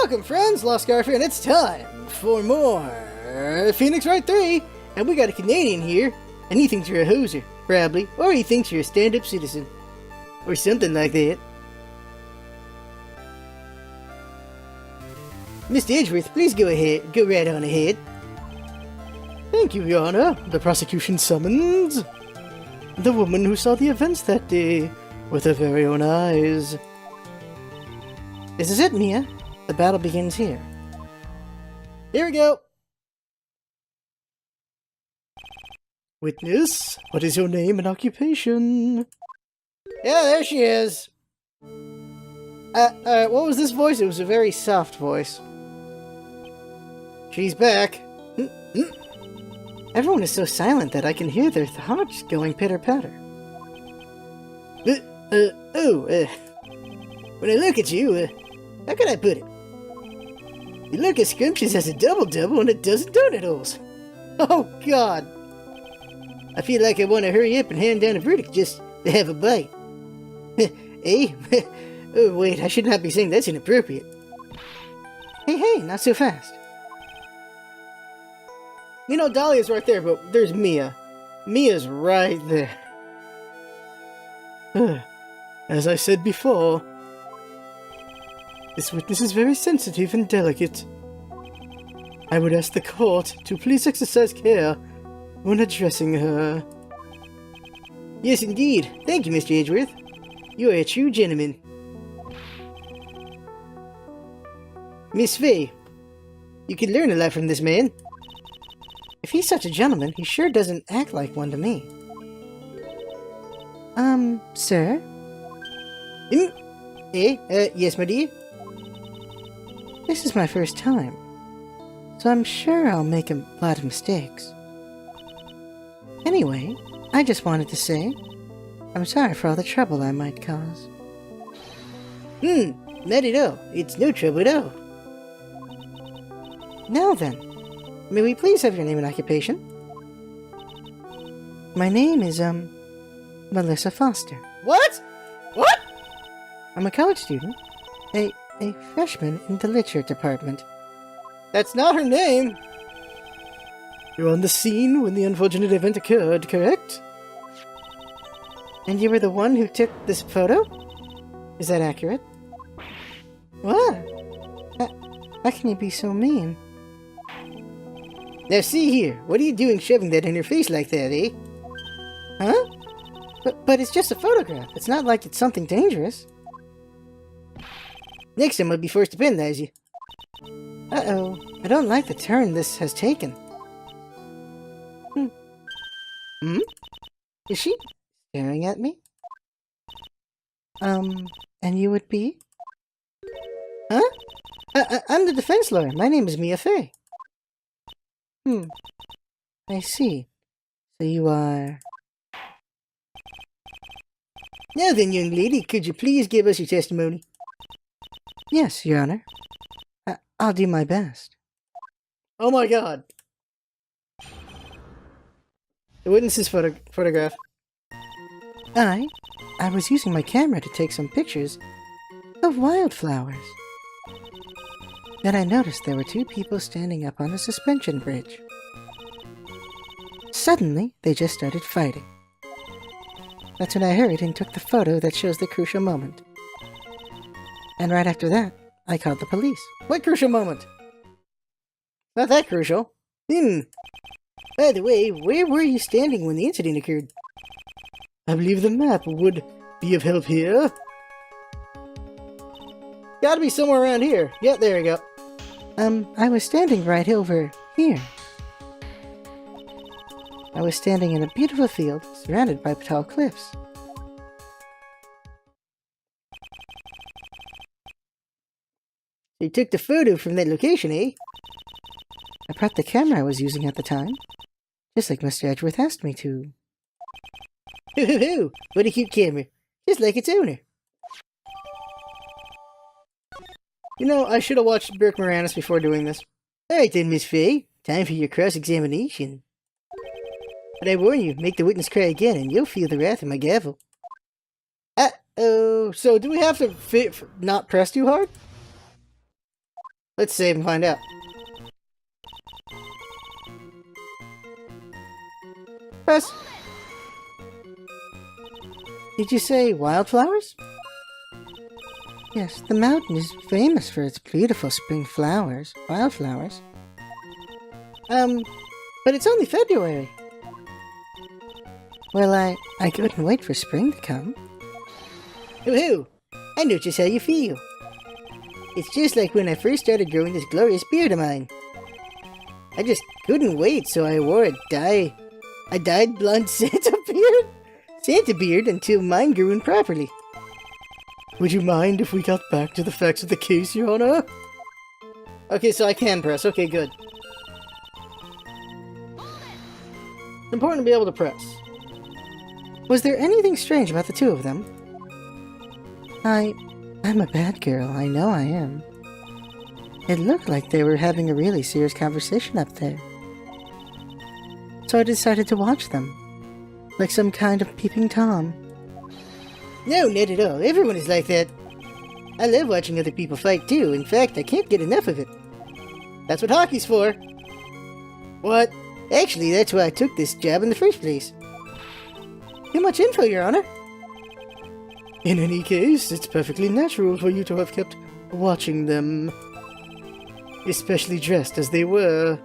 Welcome, friends, LostScarf here, and it's time for more Phoenix Wright 3. And we got a Canadian here, and he thinks you're a hoser, probably, or he thinks you're a stand-up citizen, or something like that. Mr. Edgeworth, please go right on ahead. Thank you, Your Honor. The prosecution summons the woman who saw the events that day with her very own eyes. This is it, Mia. The battle begins here. Here we go! Witness, what is your name and occupation? Yeah, there she is! What was this voice? It was a very soft voice. She's back. Everyone is so silent that I can hear their hearts going pitter-patter. When I look at you, how can I put it? You look as scrumptious as a double-double and a dozen donut holes. Oh, God. I feel like I want to hurry up and hand down a verdict just to have a bite. Eh? Oh, wait, I should not be saying that's inappropriate. Hey, not so fast. You know, Dahlia's right there, but there's Mia. Mia's right there. As I said before, this witness is very sensitive and delicate. I would ask the court to please exercise care when addressing her. Yes, indeed. Thank you, Mr. Edgeworth. You are a true gentleman. Miss Faye, you can learn a lot from this man. If he's such a gentleman, he sure doesn't act like one to me. Sir? Yes, my dear? This is my first time, so I'm sure I'll make a lot of mistakes. Anyway, I just wanted to say, I'm sorry for all the trouble I might cause. Not at all. It's no trouble at all. Now then, may we please have your name and occupation? My name is, Melissa Foster. What? What? I'm a college student, a freshman in the literature department. That's not her name! You're on the scene when the unfortunate event occurred, correct? And you were the one who took this photo? Is that accurate? What? How can you be so mean? Now see here, what are you doing shoving that in your face like that, eh? Huh? But it's just a photograph. It's not like it's something dangerous. Next time I'll be forced to penalize you. Uh-oh. I don't like the turn this has taken. Is she staring at me? And you would be? Huh? I'm the defense lawyer. My name is Mia Faye. I see. So you are... Now then, young lady, could you please give us your testimony? Yes, Your Honor. I'll do my best. Oh my God. The witness's photograph. I was using my camera to take some pictures of wildflowers. Then I noticed there were two people standing up on a suspension bridge. Suddenly, they just started fighting. That's when I hurried and took the photo that shows the crucial moment. And right after that, I called the police. What crucial moment? Not that crucial. By the way, where were you standing when the incident occurred? I believe the map would be of help here. Gotta be somewhere around here. Yeah, there we go. I was standing right over here. I was standing in a beautiful field surrounded by tall cliffs. You took the photo from that location, eh? I brought the camera I was using at the time, just like Mr. Edgeworth asked me to. Hoo-hoo-hoo! What a cute camera, just like its owner. You know, I should have watched Burke Moranis before doing this. Alright then, Miss Faye, time for your cross-examination. But I warn you, make the witness cry again and you'll feel the wrath of my gavel. Uh-oh, so do we have to not press too hard? Let's save and find out. Press. Did you say wildflowers? Yes, the mountain is famous for its beautiful spring flowers. Wildflowers. But it's only February. Well, I couldn't wait for spring to come. Woohoo! I know just how you feel. It's just like when I first started growing this glorious beard of mine. I just couldn't wait, so I wore a dyed blonde Santa beard until mine grew in properly. Would you mind if we got back to the facts of the case, Your Honor? Okay, so I can press. Okay, good. It's important to be able to press. Was there anything strange about the two of them? I'm a bad girl. I know I am. It looked like they were having a really serious conversation up there. So I decided to watch them. Like some kind of peeping Tom. No, not at all. Everyone is like that. I love watching other people fight too. In fact, I can't get enough of it. That's what hockey's for. What? Actually, that's why I took this job in the first place. Too much info, Your Honor. In any case, it's perfectly natural for you to have kept watching them. Especially dressed as they were.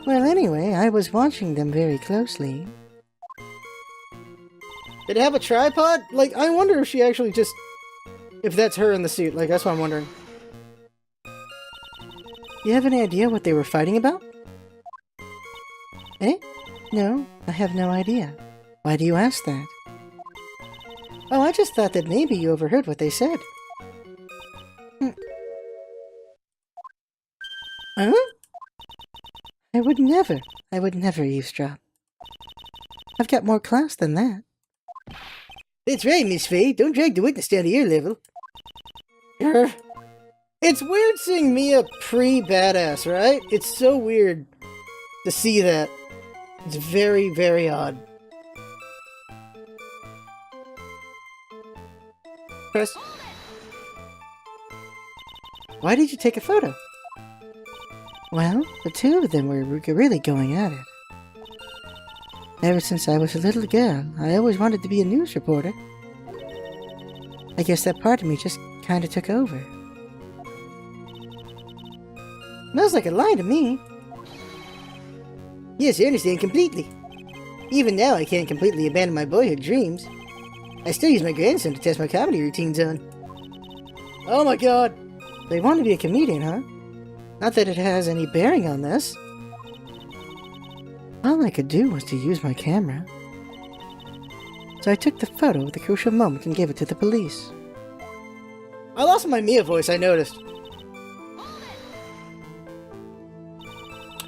Well, anyway, I was watching them very closely. Did it have a tripod? Like, I wonder if she actually just... If that's her in the suit. Like, that's what I'm wondering. You have any idea what they were fighting about? Eh? No, I have no idea. Why do you ask that? Oh, I just thought that maybe you overheard what they said. Huh? I would never eavesdrop. I've got more class than that. That's right, Miss Faye. Don't drag the witness down to your level. It's weird seeing Mia pre-badass, right? It's so weird to see that. It's very, very odd. Press. Why did you take a photo? Well, the two of them were really going at it. Ever since I was a little girl, I always wanted to be a news reporter. I guess that part of me just kinda took over. Smells like a lie to me. Yes, I understand completely. Even now, I can't completely abandon my boyhood dreams. I still use my grandson to test my comedy routines on. Oh my god! They want to be a comedian, huh? Not that it has any bearing on this. All I could do was to use my camera. So I took the photo of the crucial moment and gave it to the police. I lost my Mia voice, I noticed.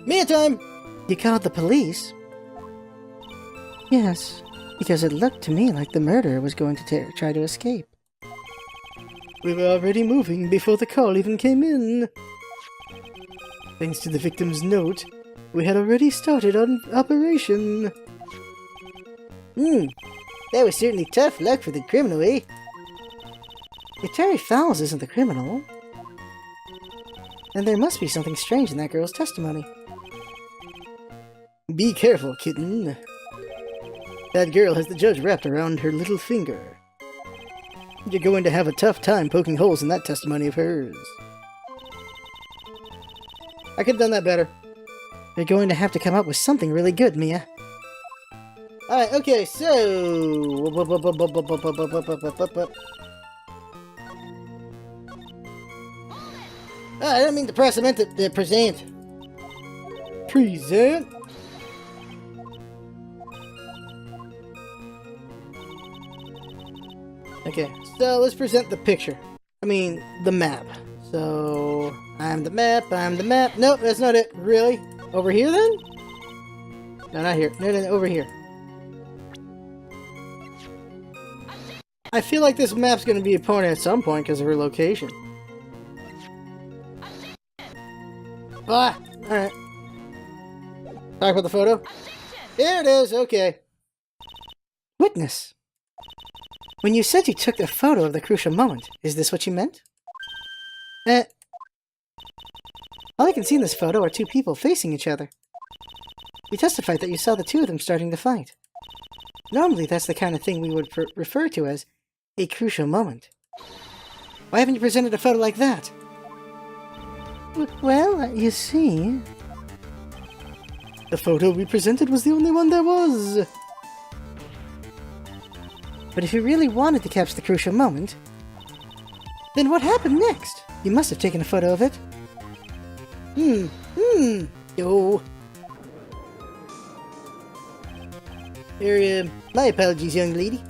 Mia time! You called the police? Yes, because it looked to me like the murderer was going to try to escape. We were already moving before the call even came in. Thanks to the victim's note, we had already started on operation. That was certainly tough luck for the criminal, eh? If Terry Fowles isn't the criminal, then there must be something strange in that girl's testimony. Be careful, kitten. That girl has the judge wrapped around her little finger. You're going to have a tough time poking holes in that testimony of hers. I could have done that better. You're going to have to come up with something really good, Mia. Alright, okay, so... I didn't mean to press, I meant to present. Present? Okay, so let's present the picture. I mean, the map. So, I'm the map. Nope, that's not it. Really? Over here, then? No, not here. No, over here. I feel like this map's going to be important at some point because of her location. Ah! Alright. Talk about the photo? There it is, okay. Witness. When you said you took a photo of the crucial moment, is this what you meant? All I can see in this photo are two people facing each other. You testified that you saw the two of them starting to fight. Normally, that's the kind of thing we would refer to as a crucial moment. Why haven't you presented a photo like that? Well, you see... The photo we presented was the only one there was. But if you really wanted to capture the crucial moment, then what happened next? You must have taken a photo of it. Oh. My apologies, young lady.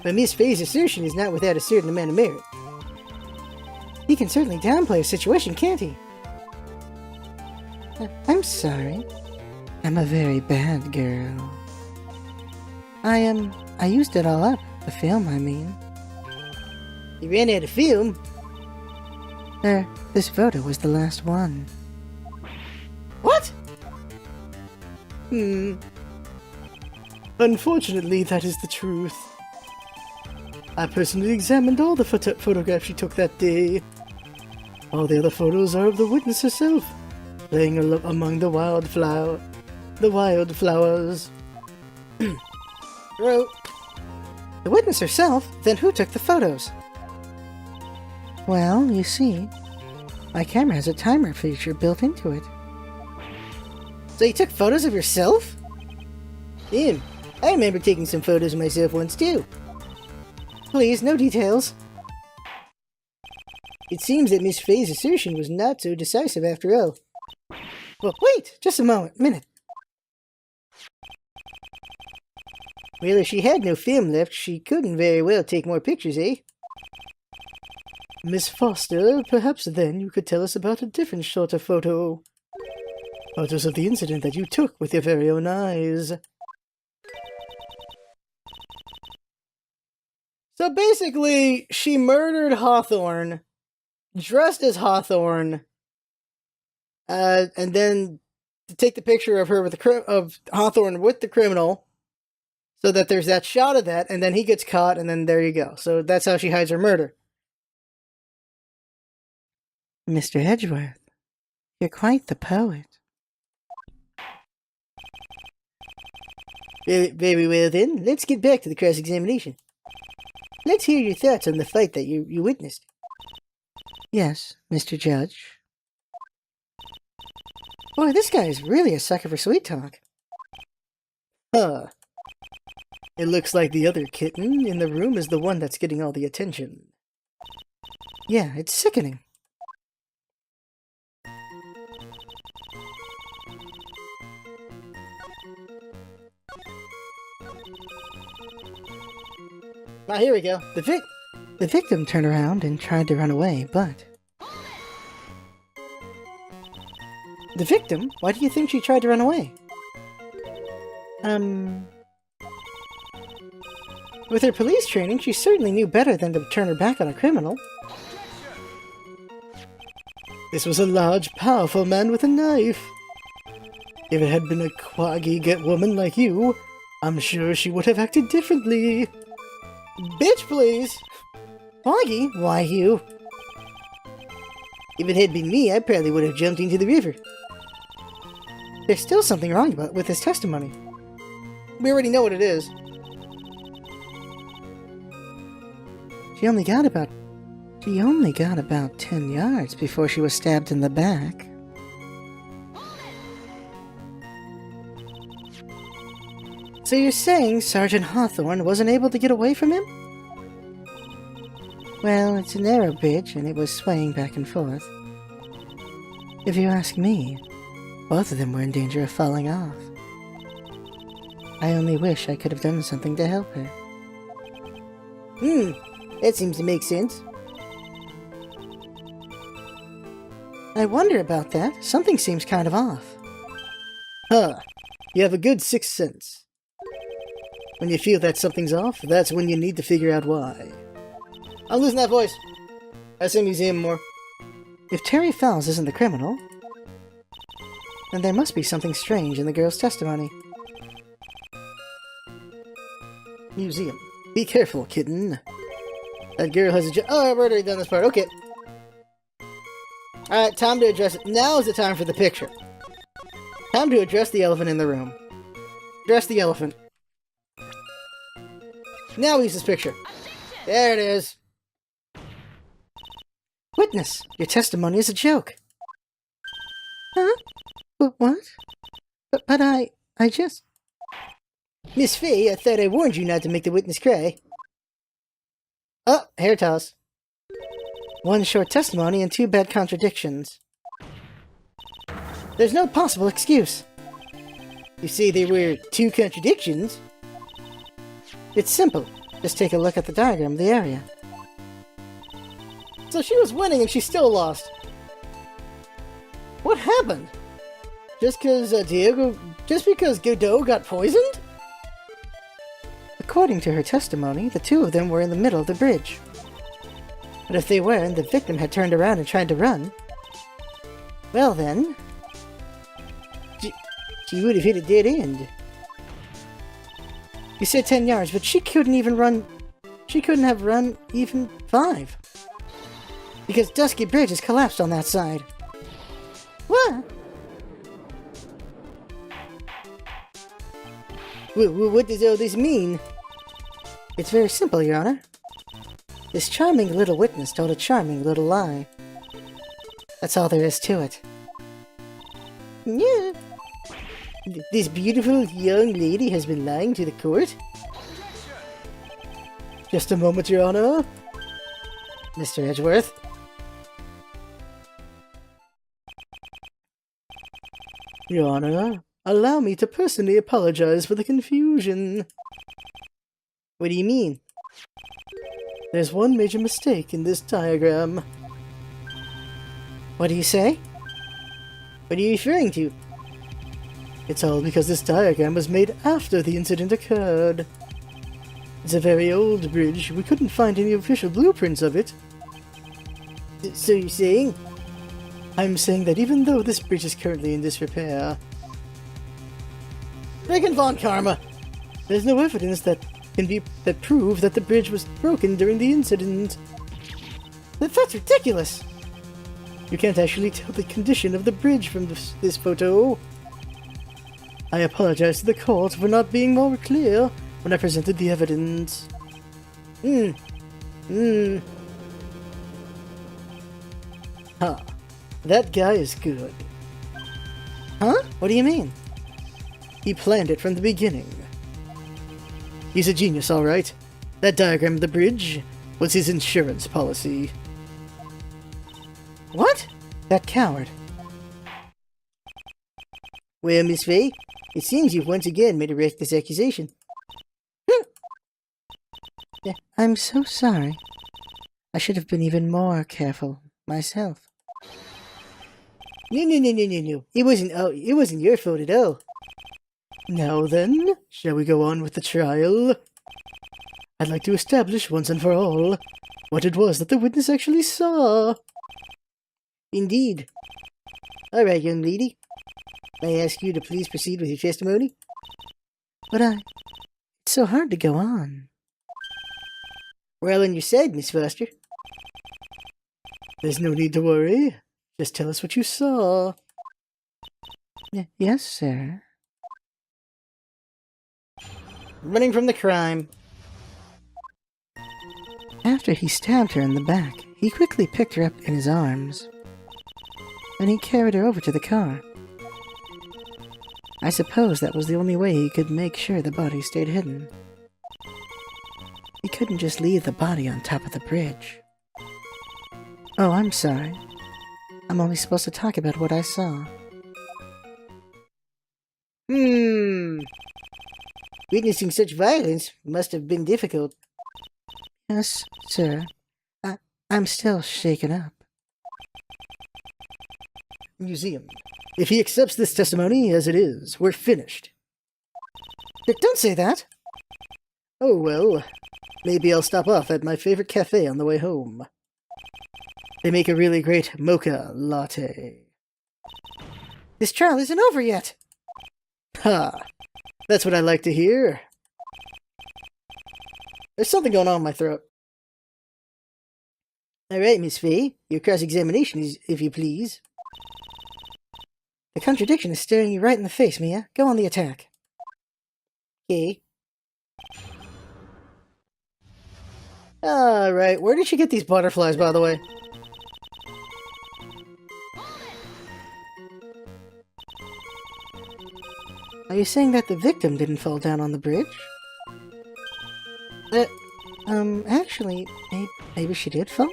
But Miss Faye's assertion is not without a certain amount of merit. He can certainly downplay a situation, can't he? I'm sorry. I'm a very bad girl. I used it all up. The film, I mean. You ran out of film? This photo was the last one. What? Unfortunately, that is the truth. I personally examined all the photographs she took that day. All the other photos are of the witness herself, playing among the wildflowers. Well, the witness herself? Then who took the photos? Well, you see, my camera has a timer feature built into it. So you took photos of yourself? I remember taking some photos of myself once too. Please, no details. It seems that Miss Faye's assertion was not so decisive after all. Well, wait! Just a minute. Well, if she had no film left, she couldn't very well take more pictures, eh? Miss Foster, perhaps then you could tell us about a different sort of photo. Photos of the incident that you took with your very own eyes. So basically, she murdered Hawthorne, dressed as Hawthorne, and then to take the picture of her with of Hawthorne with the criminal, so that there's that shot of that, and then he gets caught, and then there you go. So that's how she hides her murder. Mr. Edgeworth, you're quite the poet. Very well then, let's get back to the cross-examination. Let's hear your thoughts on the fight that you witnessed. Yes, Mr. Judge. Boy, this guy is really a sucker for sweet talk. Huh. It looks like the other kitten in the room is the one that's getting all the attention. Yeah, it's sickening. Ah, here we go. The victim turned around and tried to run away, but... The victim? Why do you think she tried to run away? With her police training, she certainly knew better than to turn her back on a criminal. This was a large, powerful man with a knife. If it had been a quaggy woman like you, I'm sure she would have acted differently. Bitch, please! Foggy? Why, you? If it had been me, I probably would have jumped into the river. There's still something wrong with his testimony. We already know what it is. She only got about 10 yards before she was stabbed in the back. So you're saying Sergeant Hawthorne wasn't able to get away from him? Well, it's a narrow bridge, and it was swaying back and forth. If you ask me, both of them were in danger of falling off. I only wish I could have done something to help her. That seems to make sense. I wonder about that. Something seems kind of off. Huh. You have a good sixth sense. When you feel that something's off, that's when you need to figure out why. I'm losing that voice. I say museum more. If Terry Fowles isn't the criminal, then there must be something strange in the girl's testimony. Museum. Be careful, kitten. That girl has a Oh, I've already done this part. Okay. Alright, time to address it. Now is the time for the picture. Time to address the elephant in the room. Address the elephant. Now use this picture. There it is. Witness, your testimony is a joke. Huh? What? But I just... Miss Fee, I thought I warned you not to make the witness cry. Oh, hair toss. One short testimony and two bad contradictions. There's no possible excuse. You see, there were two contradictions. It's simple. Just take a look at the diagram of the area. So she was winning and she still lost. What happened? Just because Godot got poisoned? According to her testimony, the two of them were in the middle of the bridge. But if they were and the victim had turned around and tried to run, well then, she would have hit a dead end. You said 10 yards, but she couldn't even run. She couldn't have run even 5. Because Dusky Bridge has collapsed on that side. What? What does all this mean? It's very simple, Your Honor. This charming little witness told a charming little lie. That's all there is to it. Yeah. This beautiful young lady has been lying to the court? Just a moment, Your Honor. Mr. Edgeworth. Your Honor, allow me to personally apologize for the confusion. What do you mean? There's one major mistake in this diagram. What do you say? What are you referring to? It's all because this diagram was made after the incident occurred. It's a very old bridge. We couldn't find any official blueprints of it. So you're saying? I'm saying that even though this bridge is currently in disrepair... Friggin' Von Karma! There's no evidence that prove that the bridge was broken during the incident. That's ridiculous! You can't actually tell the condition of the bridge from this photo. I apologize to the court for not being more clear when I presented the evidence. Huh. That guy is good. Huh? What do you mean? He planned it from the beginning. He's a genius, alright. That diagram of the bridge was his insurance policy. What? That coward. Well, Miss Fay, it seems you've once again made a reckless accusation. I'm so sorry. I should have been even more careful myself. No. It wasn't your fault at all. Now then, shall we go on with the trial? I'd like to establish once and for all what it was that the witness actually saw. Indeed. Alright, young lady. May I ask you to please proceed with your testimony? But it's so hard to go on. We're all on your side, Miss Foster. There's no need to worry. Just tell us what you saw. Yes, sir. Running from the crime. After he stabbed her in the back, he quickly picked her up in his arms. And he carried her over to the car. I suppose that was the only way he could make sure the body stayed hidden. He couldn't just leave the body on top of the bridge. Oh, I'm sorry. I'm only supposed to talk about what I saw. Witnessing such violence must have been difficult. Yes, sir. I'm still shaken up. Museum. If he accepts this testimony as it is, we're finished. Don't say that! Oh well, maybe I'll stop off at my favorite cafe on the way home. They make a really great mocha latte. This trial isn't over yet! Ha! That's what I like to hear. There's something going on in my throat. Alright, Miss Fay. Your cross-examination is, if you please. The contradiction is staring you right in the face, Mia. Go on the attack. Okay. Alright, where did she get these butterflies, by the way? Are you saying that the victim didn't fall down on the bridge? Actually, maybe she did fall?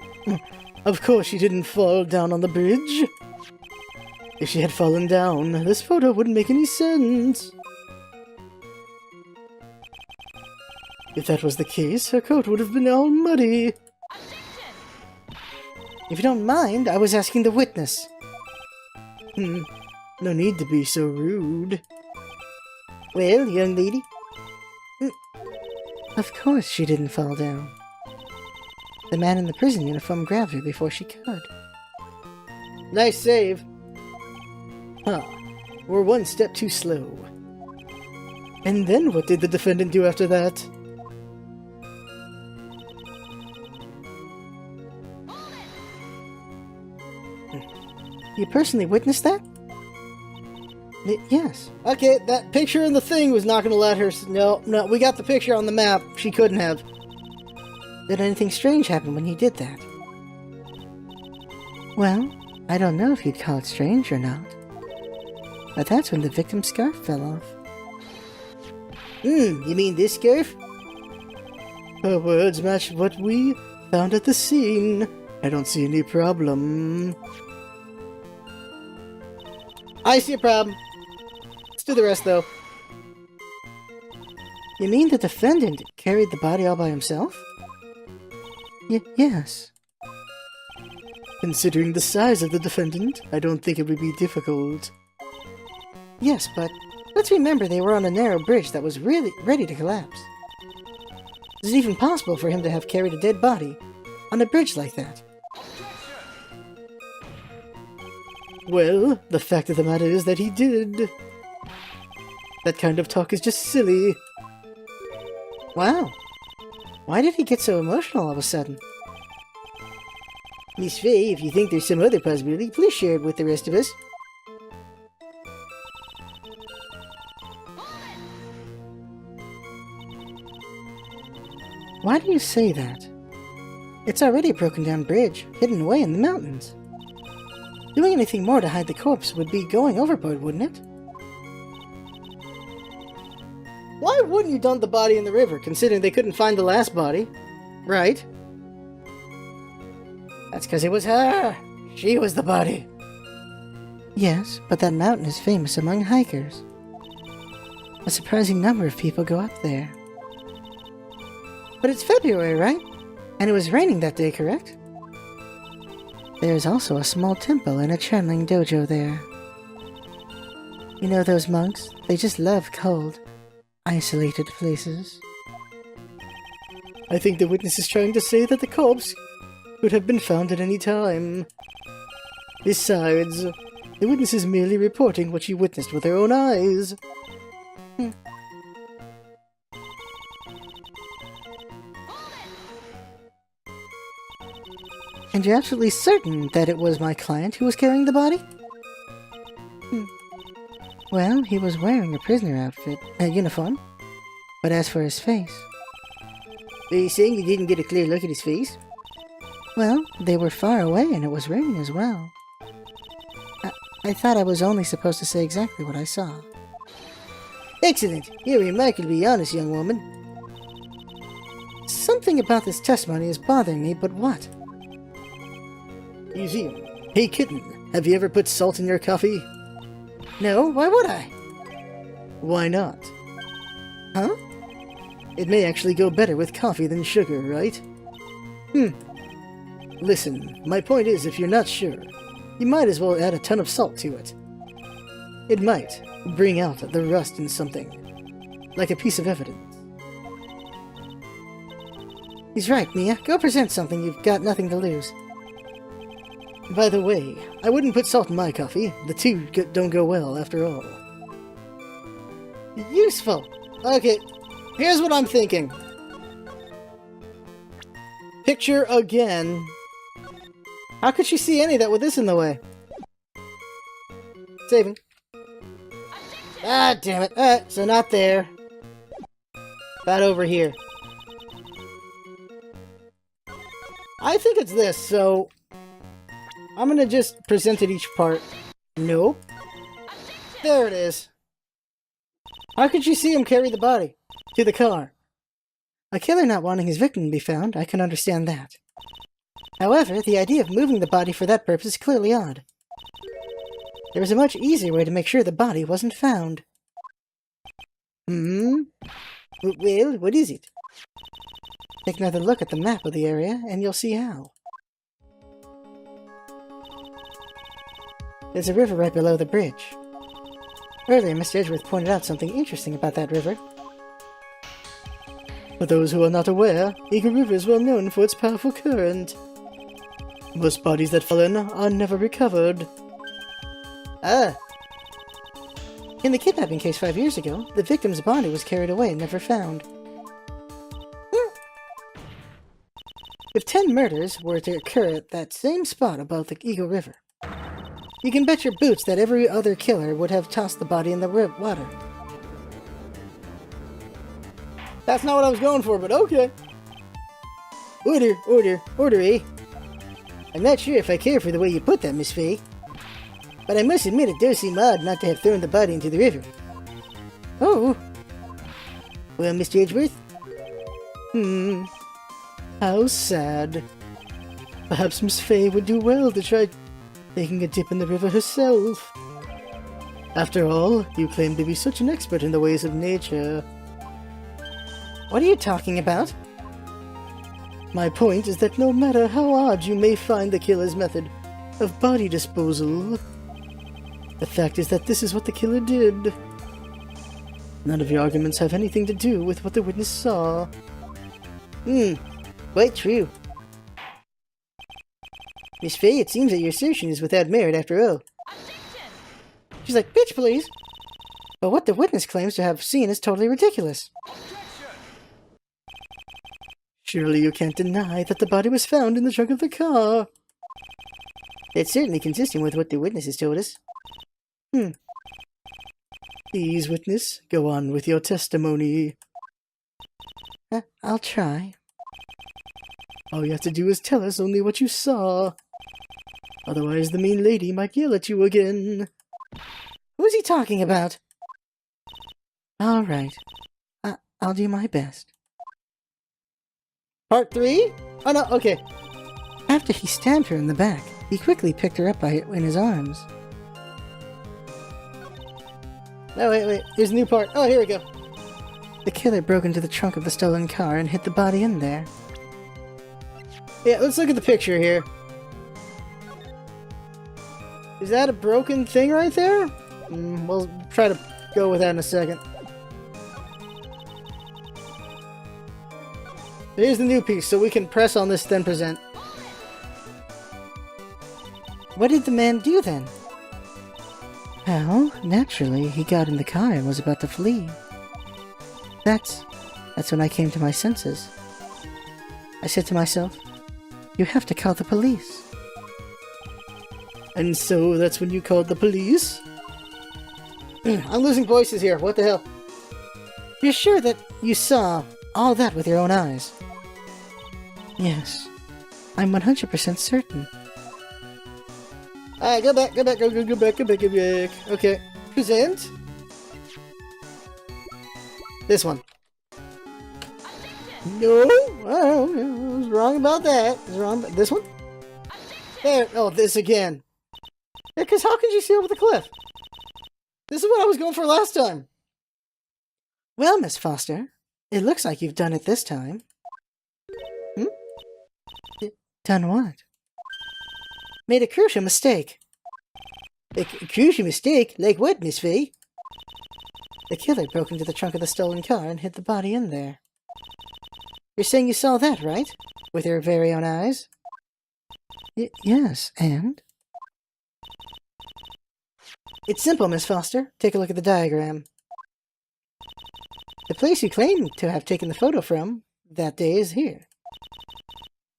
Of course she didn't fall down on the bridge. If she had fallen down, this photo wouldn't make any sense. If that was the case, her coat would have been all muddy. If you don't mind, I was asking the witness. No need to be so rude. Well, young lady? Of course she didn't fall down. The man in the prison uniform grabbed her before she could. Nice save. Huh. We're one step too slow. And then what did the defendant do after that? You personally witnessed that? Yes. Okay, that picture in the thing was not gonna let her... No, we got the picture on the map. She couldn't have. Did anything strange happen when you did that? Well, I don't know if you'd call it strange or not. But that's when the victim's scarf fell off. You mean this scarf? Her words match what we found at the scene. I don't see any problem. I see a problem. Let's do the rest, though. You mean the defendant carried the body all by himself? Yes. Considering the size of the defendant, I don't think it would be difficult. Yes, but let's remember they were on a narrow bridge that was really ready to collapse. Is it even possible for him to have carried a dead body on a bridge like that? Well, the fact of the matter is that he did. That kind of talk is just silly. Wow. Why did he get so emotional all of a sudden? Miss Fay, if you think there's some other possibility, please share it with the rest of us. Why do you say that? It's already a broken down bridge, hidden away in the mountains. Doing anything more to hide the corpse would be going overboard, wouldn't it? Why wouldn't you dump the body in the river, considering they couldn't find the last body? Right? That's because it was her! She was the body! Yes, but that mountain is famous among hikers. A surprising number of people go up there. But it's February, right? And it was raining that day, correct? There's also a small temple and a channeling dojo there. You know those monks? They just love cold, isolated places. I think the witness is trying to say that the corpse could have been found at any time. Besides, the witness is merely reporting what she witnessed with her own eyes. And you're absolutely certain that it was my client who was carrying the body? Well, he was wearing a prisoner outfit, a uniform. But as for his face... Are you saying you didn't get a clear look at his face? Well, they were far away and it was raining as well. I thought I was only supposed to say exactly what I saw. Excellent! You're remarkably honest, young woman. Something about this testimony is bothering me, but what? Museum. Hey kitten, have you ever put salt in your coffee? No, why would I? Why not? Huh? It may actually go better with coffee than sugar, right? Listen, my point is if you're not sure, you might as well add a ton of salt to it. It might bring out the rust in something, like a piece of evidence. He's right, Mia. Go present something, you've got nothing to lose. By the way, I wouldn't put salt in my coffee. The two don't go well, after all. Useful! Okay, here's what I'm thinking. Picture again. How could she see any of that with this in the way? Saving. Ah, damn it. Alright, so not there. About over here. I think it's this, so... I'm gonna just present it each part. Nope. There it is. How could you see him carry the body to the car? A killer not wanting his victim to be found, I can understand that. However, the idea of moving the body for that purpose is clearly odd. There was a much easier way to make sure the body wasn't found. Well, what is it? Take another look at the map of the area, and you'll see how. There's a river right below the bridge. Earlier, Mr. Edgeworth pointed out something interesting about that river. For those who are not aware, Eagle River is well known for its powerful current. Most bodies that fall in are never recovered. Ah. In the kidnapping case 5 years ago, the victim's body was carried away and never found. If 10 murders were to occur at that same spot above the Eagle River, you can bet your boots that every other killer would have tossed the body in the water. That's not what I was going for, but okay. Order, eh? I'm not sure if I care for the way you put that, Miss Faye. But I must admit it does seem odd not to have thrown the body into the river. Oh. Well, Mr. Edgeworth? How sad. Perhaps Miss Faye would do well to try taking a dip in the river herself. After all, you claim to be such an expert in the ways of nature. What are you talking about? My point is that no matter how odd you may find the killer's method of body disposal, the fact is that this is what the killer did. None of your arguments have anything to do with what the witness saw. Quite true. Miss Faye, it seems that your assertion is without merit after all. She's like, bitch, please. But what the witness claims to have seen is totally ridiculous. Surely you can't deny that the body was found in the trunk of the car. It's certainly consistent with what the witness has told us. Please, witness, go on with your testimony. I'll try. All you have to do is tell us only what you saw. Otherwise, the mean lady might yell at you again. Who's he talking about? All right. I'll do my best. Part 3? Oh no, okay. After he stabbed her in the back, he quickly picked her up in his arms. No, wait. Here's a new part. Oh, here we go. The killer broke into the trunk of the stolen car and hid the body in there. Yeah, let's look at the picture here. Is that a broken thing right there? We'll try to go with that in a second. Here's the new piece, so we can press on this, then present. What did the man do then? Well, naturally, he got in the car and was about to flee. That's when I came to my senses. I said to myself, you have to call the police. And so that's when you called the police? I'm losing voices here, what the hell? You're sure that you saw all that with your own eyes? Yes, I'm 100% certain. Alright, go back. Okay, present. This one. No, I was wrong about that. I was wrong about this one. There, oh, this again. Yeah, because how could you see over the cliff? This is what I was going for last time. Well, Miss Foster, it looks like you've done it this time. Done what? Made a crucial mistake. A crucial mistake? Like what, Miss Faye? The killer broke into the trunk of the stolen car and hid the body in there. You're saying you saw that, right? With your very own eyes? Yes, and? It's simple, Miss Foster. Take a look at the diagram. The place you claim to have taken the photo from that day is here.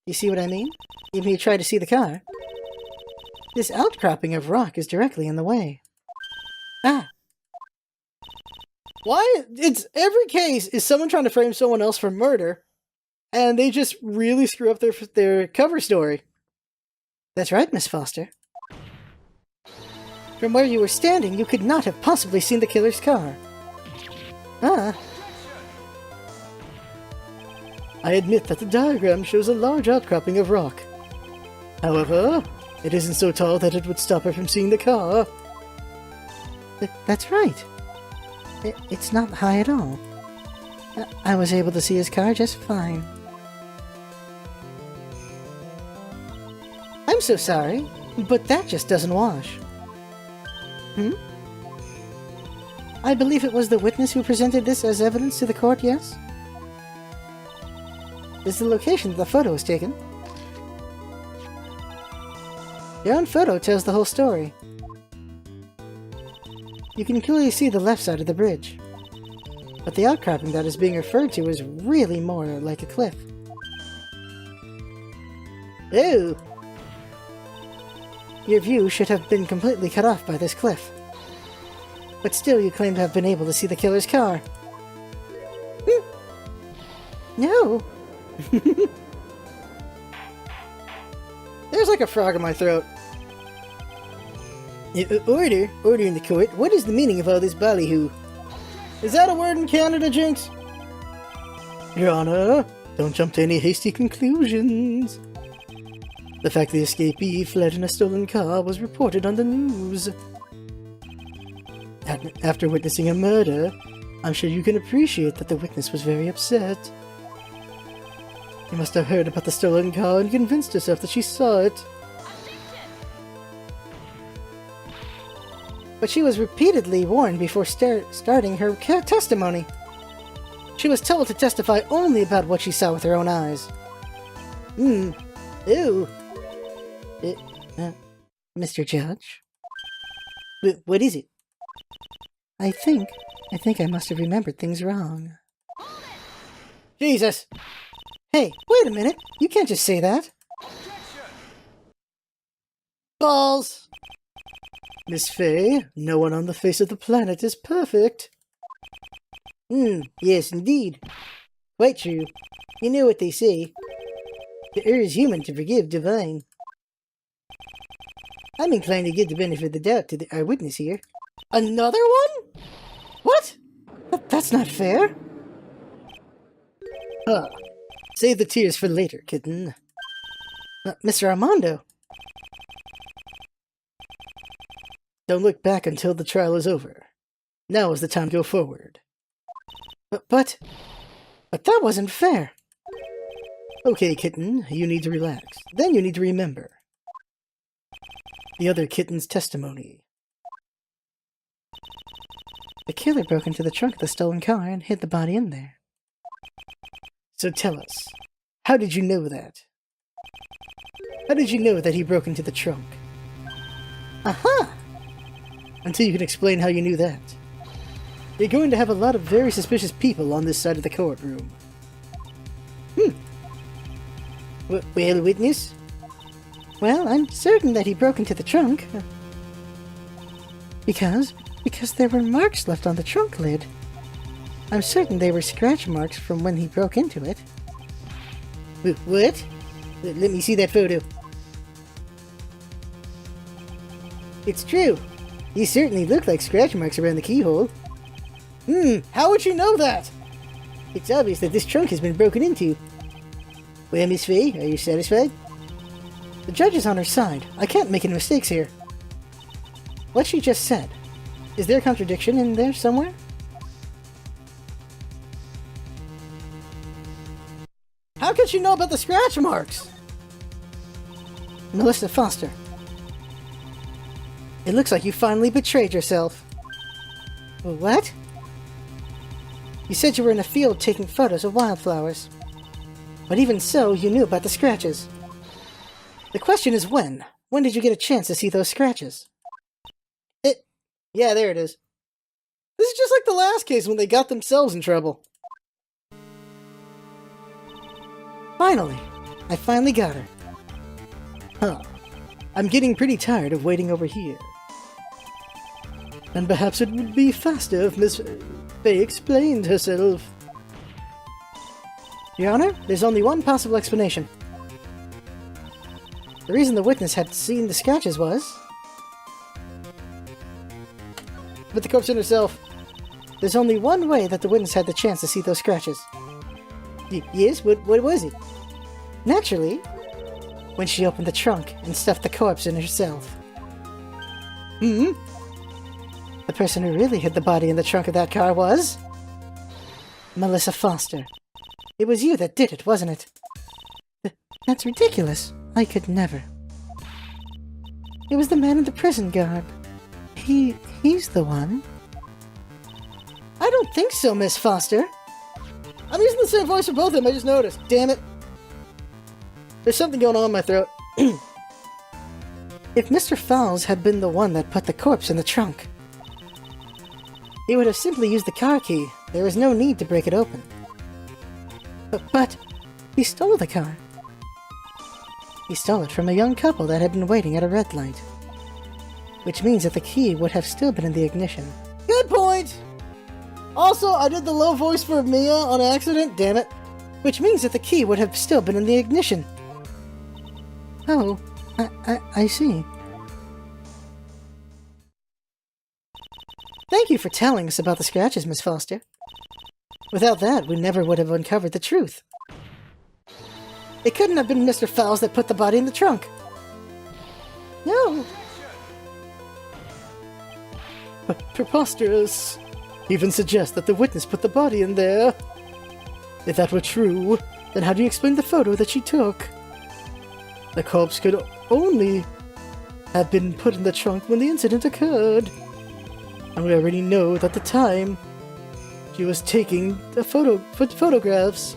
You see what I mean? Even if you try to see the car, This outcropping of rock is directly in the way. Ah! Why? It's every case is someone trying to frame someone else for murder, and they just really screw up their cover story. That's right, Miss Foster. From where you were standing, you could not have possibly seen the killer's car. Ah. I admit that the diagram shows a large outcropping of rock. However, it isn't so tall that it would stop her from seeing the car. That's right. It's not high at all. I was able to see his car just fine. I'm so sorry, but that just doesn't wash. I believe it was the witness who presented this as evidence to the court, yes? This is the location the photo was taken. Your own photo tells the whole story. You can clearly see the left side of the bridge. But the outcropping that is being referred to is really more like a cliff. Ew! Your view should have been completely cut off by this cliff. But still you claim to have been able to see the killer's car. No! There's like a frog in my throat. Order in the court. What is the meaning of all this ballyhoo? Is that a word in Canada, Jinx? Your Honor, don't jump to any hasty conclusions. The fact the escapee fled in a stolen car was reported on the news. After witnessing a murder, I'm sure you can appreciate that the witness was very upset. You must have heard about the stolen car and convinced herself that she saw it. But she was repeatedly warned before starting her testimony. She was told to testify only about what she saw with her own eyes. Ew. Mr. Judge? What is it? I think I must have remembered things wrong. Jesus! Hey, wait a minute! You can't just say that! Balls! Miss Fay, no one on the face of the planet is perfect. Yes, indeed. Quite true. You know what they say. To err is human, to forgive divine. I'm inclined to give the benefit of the doubt to our witness here. Another one? What? That's not fair. Save the tears for later, kitten. Mr. Armando. Don't look back until the trial is over. Now is the time to go forward. But that wasn't fair. Okay, kitten, you need to relax. Then you need to remember the other kitten's testimony. The killer broke into the trunk of the stolen car and hid the body in there. So tell us, how did you know that? How did you know that he broke into the trunk? Aha! Until you can explain how you knew that. You're going to have a lot of very suspicious people on this side of the courtroom. Well, witness? Well, I'm certain that he broke into the trunk. Because there were marks left on the trunk lid. I'm certain they were scratch marks from when he broke into it. What? Let me see that photo. It's true. These certainly look like scratch marks around the keyhole. How would you know that? It's obvious that this trunk has been broken into. Well, Miss Fay, are you satisfied? The judge is on her side. I can't make any mistakes here. What she just said. Is there a contradiction in there somewhere? How could she know about the scratch marks? Melissa Foster. It looks like you finally betrayed yourself. What? You said you were in a field taking photos of wildflowers. But even so, you knew about the scratches. The question is when? When did you get a chance to see those scratches? Yeah, there it is. This is just like the last case when they got themselves in trouble. Finally! I finally got her. I'm getting pretty tired of waiting over here. And perhaps it would be faster if Miss Fay explained herself. Your Honor, there's only one possible explanation. The reason the witness had seen the scratches was... Put the corpse in herself. There's only one way that the witness had the chance to see those scratches. Yes? What was it? Naturally, when she opened the trunk and stuffed the corpse in herself. The person who really hid the body in the trunk of that car was... Melissa Foster. It was you that did it, wasn't it? That's ridiculous. I could never. It was the man in the prison garb. He's the one. I don't think so, Miss Foster. I'm using the same voice for both of them, I just noticed. Damn it. There's something going on in my throat. If Mr. Fowles had been the one that put the corpse in the trunk, he would have simply used the car key. There was no need to break it open. But he stole the car. He stole it from a young couple that had been waiting at a red light. Which means that the key would have still been in the ignition. Good point! Also, I did the low voice for Mia on accident, damn it. Which means that the key would have still been in the ignition. Oh, I see. Thank you for telling us about the scratches, Miss Foster. Without that, we never would have uncovered the truth. It couldn't have been Mr. Fowles that put the body in the trunk. No. Preposterous. Even suggest that the witness put the body in there. If that were true, then how do you explain the photo that she took? The corpse could only have been put in the trunk when the incident occurred. And we already know that the time she was taking the photographs.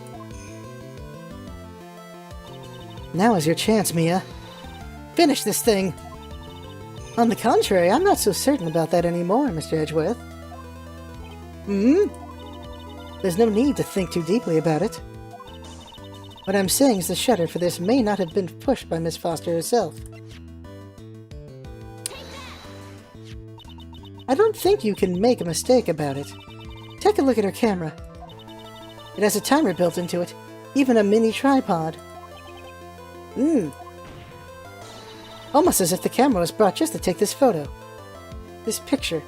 Now is your chance, Mia. Finish this thing! On the contrary, I'm not so certain about that anymore, Mr. Edgeworth. There's no need to think too deeply about it. What I'm saying is the shutter for this may not have been pushed by Miss Foster herself. I don't think you can make a mistake about it. Take a look at her camera. It has a timer built into it, even a mini tripod. Almost as if the camera was brought just to take this photo. This picture.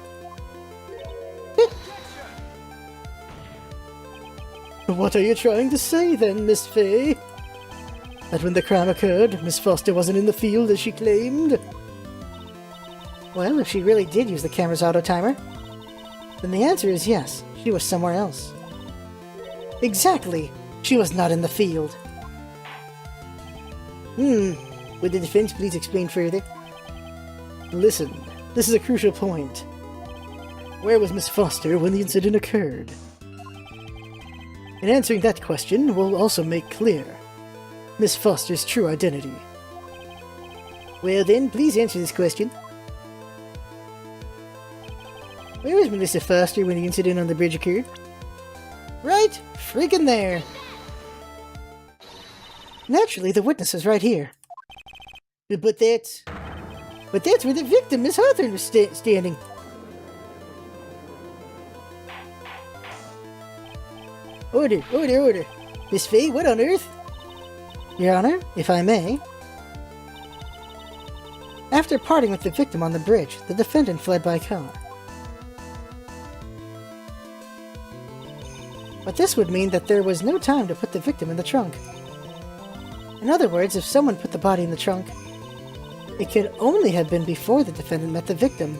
What are you trying to say then, Miss Fay? That when the crime occurred, Miss Foster wasn't in the field as she claimed? Well, if she really did use the camera's auto-timer, then the answer is yes, she was somewhere else. Exactly! She was not in the field. Would the defense please explain further? Listen, this is a crucial point. Where was Miss Foster when the incident occurred? In answering that question, we'll also make clear Miss Foster's true identity. Well then, please answer this question. Where was Melissa Foster when the incident on the bridge occurred? Right freaking there! Naturally, the witness is right here. But that's where the victim, Miss Hawthorne, was standing. Order, order, order. Miss Fay, what on earth? Your Honor, if I may. After parting with the victim on the bridge, the defendant fled by car. But this would mean that there was no time to put the victim in the trunk. In other words, if someone put the body in the trunk, it could only have been before the defendant met the victim.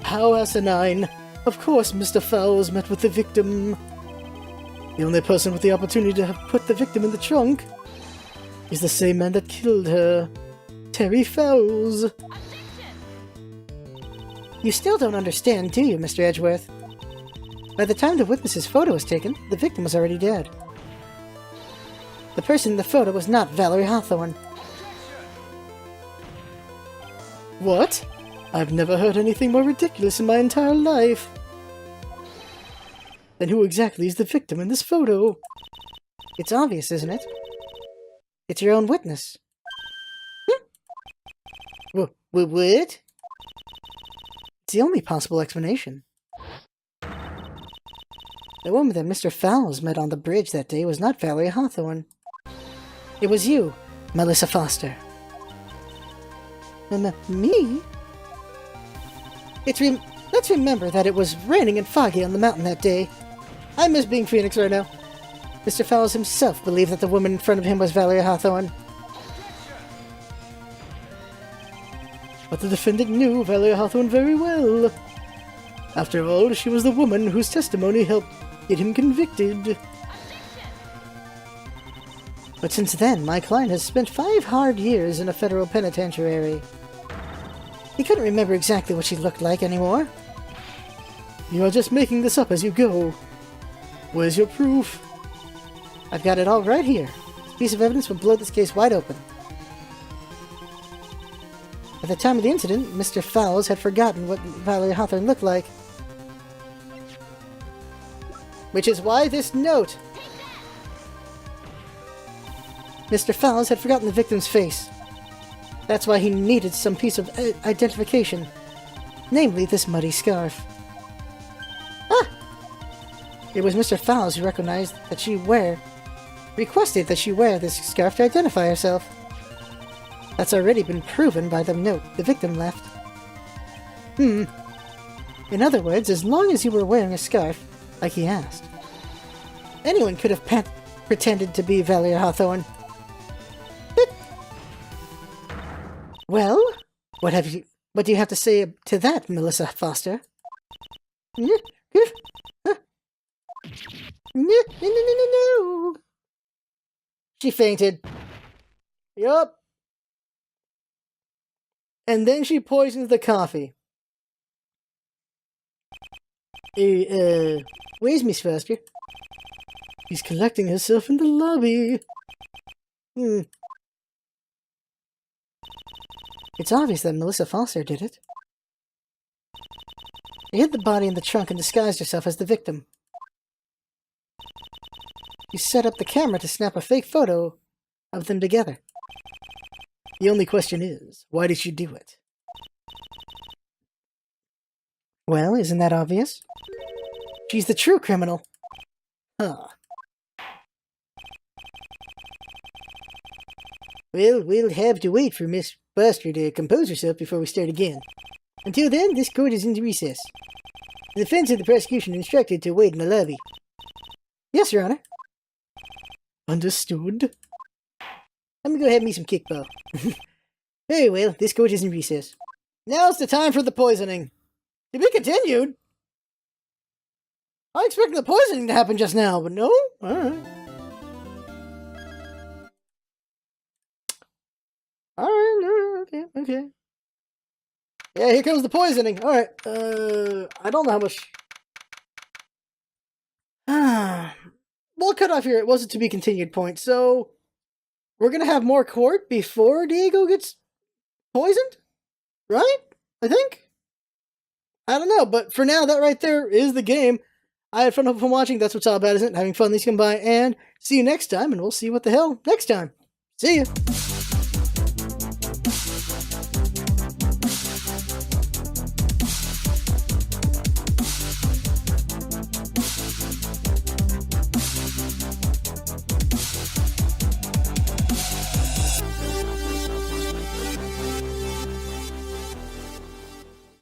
How asinine! Of course Mr. Fowles met with the victim. The only person with the opportunity to have put the victim in the trunk is the same man that killed her, Terry Fowles. You still don't understand, do you, Mr. Edgeworth? By the time the witness's photo was taken, the victim was already dead. The person in the photo was not Valerie Hawthorne. What? I've never heard anything more ridiculous in my entire life. Then who exactly is the victim in this photo? It's obvious, isn't it? It's your own witness. What? It's the only possible explanation. The woman that Mr. Fowles met on the bridge that day was not Valerie Hawthorne. It was you, Melissa Foster. Me? Let's remember that it was raining and foggy on the mountain that day. I miss being Phoenix right now. Mr. Fowles himself believed that the woman in front of him was Valerie Hawthorne. But the defendant knew Valerie Hawthorne very well. After all, she was the woman whose testimony helped get him convicted. But since then, my client has spent 5 hard years in a federal penitentiary. He couldn't remember exactly what she looked like anymore. You are just making this up as you go. Where's your proof? I've got it all right here. This piece of evidence will blow this case wide open. At the time of the incident, Mr. Fowles had forgotten what Valerie Hawthorne looked like. Which is why this note. Mr. Fowles had forgotten the victim's face. That's why he needed some piece of identification. Namely, this muddy scarf. Ah! It was Mr. Fowles who requested that she wear this scarf to identify herself. That's already been proven by the note the victim left. In other words, as long as you were wearing a scarf, like he asked, anyone could have pretended to be Valerie Hawthorne. Well, what do you have to say to that, Melissa Foster? No. She fainted. Yup. And then she poisons the coffee. Where's Miss Foster? She's collecting herself in the lobby. It's obvious that Melissa Foster did it. She hid the body in the trunk and disguised herself as the victim. You set up the camera to snap a fake photo of them together. The only question is, why did she do it? Well, isn't that obvious? She's the true criminal. Huh. Well, we'll have to wait for Miss Foster to compose herself before we start again. Until then, this court is in recess. The defense and the prosecution are instructed to wait in the lobby. Yes, Your Honor. Understood. I'm gonna go have me some kickball. Very well, this court is in recess. Now's the time for the poisoning. To be continued? I expected the poisoning to happen just now, but no? Alright. Alright, okay. Yeah, here comes the poisoning. Alright, I don't know how much... We'll cut off here. It wasn't to be continued point, so... We're gonna have more court before Diego gets poisoned? Right? I think? I don't know, but for now, that right there is the game. I had fun watching. That's what's all about, isn't it? Having fun, these come by, and see you next time, and we'll see what the hell next time. See ya!